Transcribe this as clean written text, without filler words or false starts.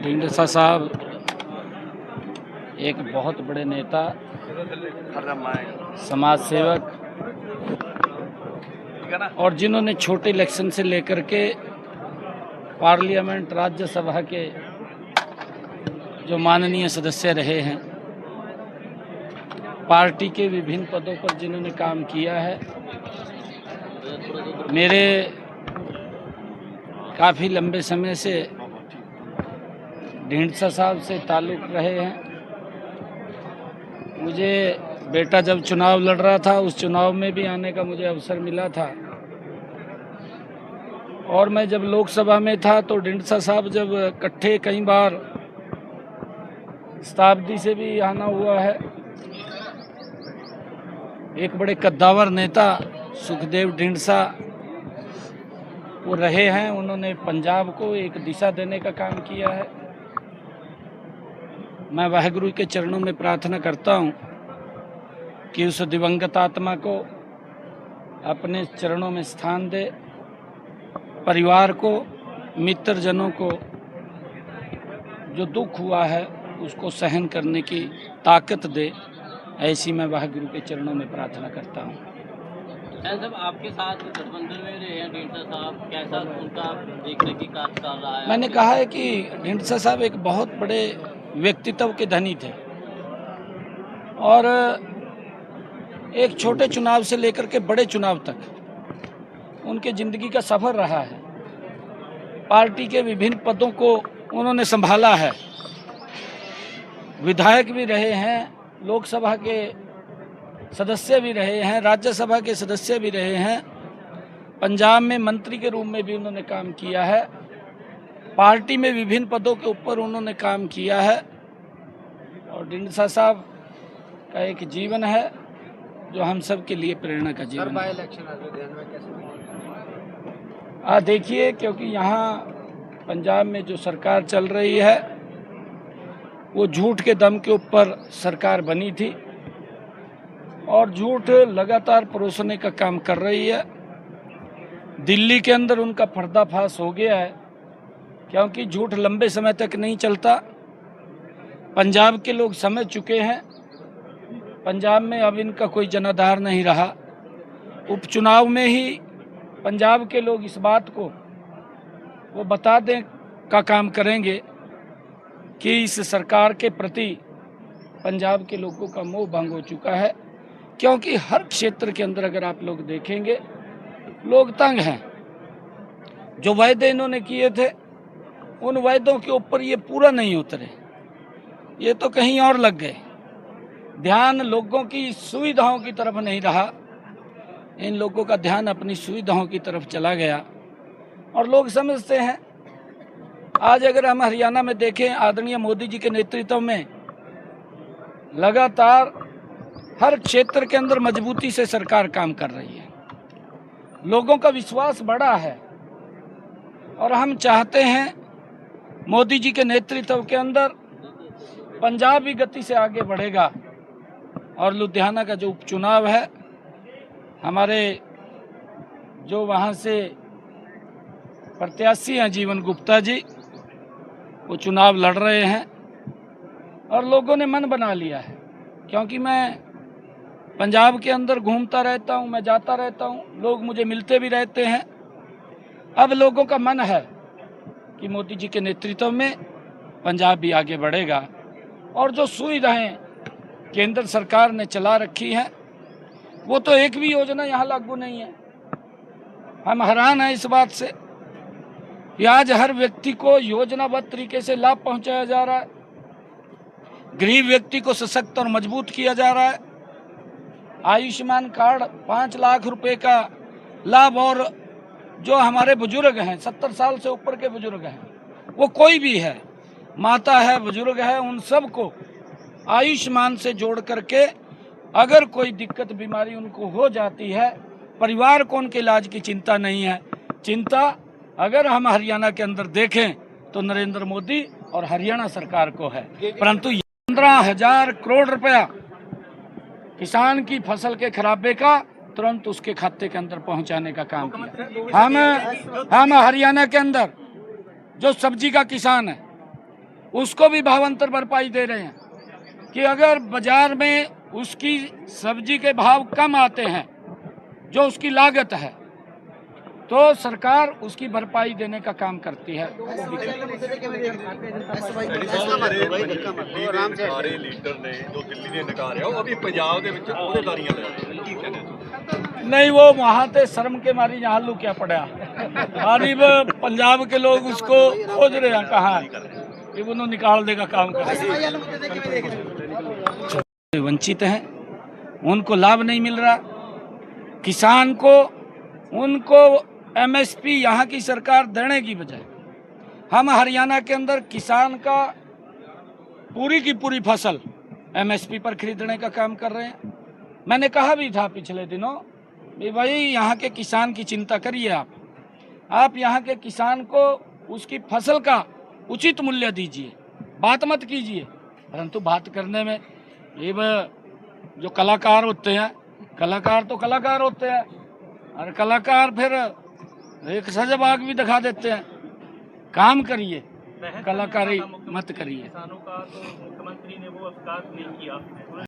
ढींढसा साहब एक बहुत बड़े नेता, समाज सेवक और जिन्होंने छोटे इलेक्शन से लेकर के पार्लियामेंट राज्यसभा के जो माननीय सदस्य रहे हैं, पार्टी के विभिन्न पदों पर जिन्होंने काम किया है, मेरे काफ़ी लंबे समय से ढींढसा साहब से ताल्लुक़ रहे हैं। मुझे बेटा जब चुनाव लड़ रहा था, उस चुनाव में भी आने का मुझे अवसर मिला था, और मैं जब लोकसभा में था तो ढींढसा साहब जब इकट्ठे कई बार शताब्दी से भी आना हुआ है। एक बड़े कद्दावर नेता सुखदेव ढींढसा वो रहे हैं। उन्होंने पंजाब को एक दिशा देने का काम किया है। मैं वाहिगुरु के चरणों में प्रार्थना करता हूँ कि उस दिवंगत आत्मा को अपने चरणों में स्थान दे, परिवार को, मित्रजनों को जो दुख हुआ है उसको सहन करने की ताकत दे, ऐसी मैं वाहिगुरु के चरणों में प्रार्थना करता हूँ। साहब आपके साथ गठबंधन में रहे हैं ढींढसा साहब, कैसा उनका देखने की कार्यकाल रहा है? मैंने कहा है कि ढींढसा साहब एक बहुत बड़े व्यक्तित्व के धनी थे और एक छोटे चुनाव से लेकर के बड़े चुनाव तक उनके ज़िंदगी का सफ़र रहा है। पार्टी के विभिन्न पदों को उन्होंने संभाला है, विधायक भी रहे हैं, लोकसभा के सदस्य भी रहे हैं, राज्यसभा के सदस्य भी रहे हैं, पंजाब में मंत्री के रूप में भी उन्होंने काम किया है, पार्टी में विभिन्न पदों के ऊपर उन्होंने काम किया है। और ढींढसा साहब का एक जीवन है जो हम सब के लिए प्रेरणा का जीवन है। देखिए, क्योंकि यहाँ पंजाब में जो सरकार चल रही है वो झूठ के दम के ऊपर सरकार बनी थी और झूठ लगातार परोसने का काम कर रही है। दिल्ली के अंदर उनका पर्दाफाश हो गया है, क्योंकि झूठ लंबे समय तक नहीं चलता। पंजाब के लोग समझ चुके हैं, पंजाब में अब इनका कोई जनाधार नहीं रहा। उपचुनाव में ही पंजाब के लोग इस बात को वो बता दें का काम करेंगे कि इस सरकार के प्रति पंजाब के लोगों का मोह भंग हो चुका है, क्योंकि हर क्षेत्र के अंदर अगर आप लोग देखेंगे लोग तंग हैं। जो वायदे इन्होंने किए थे उन वायदों के ऊपर ये पूरा नहीं उतरे, ये तो कहीं और लग गए। ध्यान लोगों की सुविधाओं की तरफ नहीं रहा, इन लोगों का ध्यान अपनी सुविधाओं की तरफ चला गया। और लोग समझते हैं, आज अगर हम हरियाणा में देखें, आदरणीय मोदी जी के नेतृत्व में लगातार हर क्षेत्र के अंदर मजबूती से सरकार काम कर रही है, लोगों का विश्वास बढ़ा है। और हम चाहते हैं मोदी जी के नेतृत्व के अंदर पंजाब भी गति से आगे बढ़ेगा। और लुधियाना का जो उपचुनाव है, हमारे जो वहाँ से प्रत्याशी हैं जीवन गुप्ता जी, वो चुनाव लड़ रहे हैं और लोगों ने मन बना लिया है। क्योंकि मैं पंजाब के अंदर घूमता रहता हूँ, मैं जाता रहता हूँ, लोग मुझे मिलते भी रहते हैं। अब लोगों का मन है कि मोदी जी के नेतृत्व में पंजाब भी आगे बढ़ेगा। और जो सुविधाएं केंद्र सरकार ने चला रखी हैं, वो तो एक भी योजना यहाँ लागू नहीं है। हम हैरान हैं इस बात से कि आज हर व्यक्ति को योजनाबद्ध तरीके से लाभ पहुंचाया जा रहा है, गरीब व्यक्ति को सशक्त और मजबूत किया जा रहा है। आयुष्मान कार्ड 5 लाख रुपए का लाभ, और जो हमारे बुजुर्ग हैं 70 साल से ऊपर के बुजुर्ग हैं, वो कोई भी है, माता है, बुजुर्ग है, उन सबको आयुष्मान से जोड़ करके अगर कोई दिक्कत बीमारी उनको हो जाती है, परिवार को उनके इलाज की चिंता नहीं है। चिंता अगर हम हरियाणा के अंदर देखें तो नरेंद्र मोदी और हरियाणा सरकार को है। परंतु 15,000 करोड़ रुपया किसान की फसल के खराबे का तुरंत उसके खाते के अंदर पहुंचाने का काम किया। हम हरियाणा के अंदर जो सब्जी का किसान है उसको भी भावांतर भरपाई दे रहे हैं कि अगर बाजार में उसकी सब्जी के भाव कम आते हैं, जो उसकी लागत है, तो सरकार उसकी भरपाई देने का काम करती है। नहीं, वो वहाँ ते शर्म के मारी यहाँ लू क्या पड़ा, गरीब पंजाब के लोग उसको खोज रहे हैं कहाँ कि उन्होंने निकाल देगा काम कर। वंचित हैं, उनको लाभ नहीं मिल रहा। किसान को उनको एमएसपी यहाँ की सरकार देने की बजाय हम हरियाणा के अंदर किसान का पूरी की पूरी फसल एमएसपी पर खरीदने का काम कर रहे हैं। मैंने कहा भी था पिछले दिनों कि भाई यहाँ के किसान की चिंता करिए, आप यहाँ के किसान को उसकी फसल का उचित मूल्य दीजिए, बात मत कीजिए। परंतु बात करने में ये जो कलाकार होते हैं, कलाकार तो कलाकार होते हैं, और कलाकार फिर एक सजबाग भी दिखा देते हैं। काम करिए, कलाकारी मत करिए। किसानों का तो मुख्यमंत्री ने वो विकास नहीं किया।